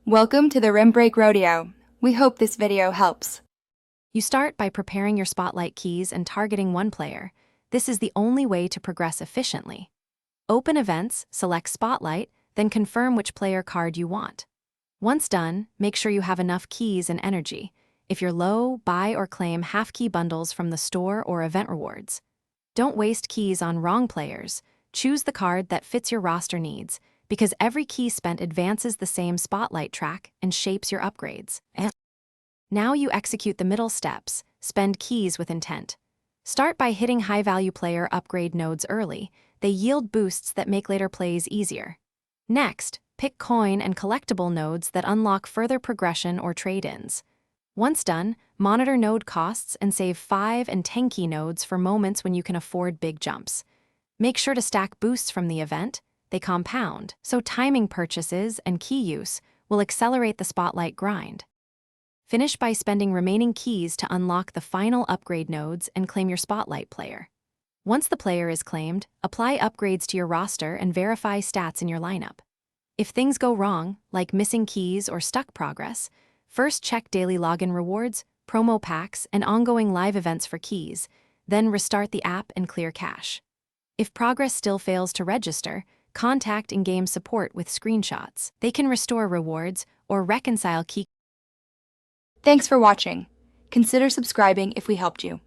Welcome to the Rim Break Rodeo. We hope this video helps. You start by preparing your spotlight keys and targeting one player. This is the only way to progress efficiently. Open events, select Spotlight, then confirm which player card you want. Once done, make sure you have enough keys and energy. If you're low, buy or claim half-key bundles from the store or event rewards. Don't waste keys on wrong players. Choose the card that fits your roster needs, because every key spent advances the same spotlight track and shapes your upgrades. Now you execute the middle steps, spend keys with intent. Start by hitting high-value player upgrade nodes early. They yield boosts that make later plays easier. Next, pick coin and collectible nodes that unlock further progression or trade-ins. Once done, monitor node costs and save 5 and 10 key nodes for moments when you can afford big jumps. Make sure to stack boosts from the event. They compound, so timing purchases and key use will accelerate the spotlight grind. Finish by spending remaining keys to unlock the final upgrade nodes and claim your spotlight player. Once the player is claimed, apply upgrades to your roster and verify stats in your lineup. If things go wrong, like missing keys or stuck progress, first check daily login rewards, promo packs, and ongoing live events for keys, then restart the app and clear cache. If progress still fails to register, contact in-game support with screenshots. They can restore rewards or reconcile key. Thanks for watching. Consider subscribing if we helped you.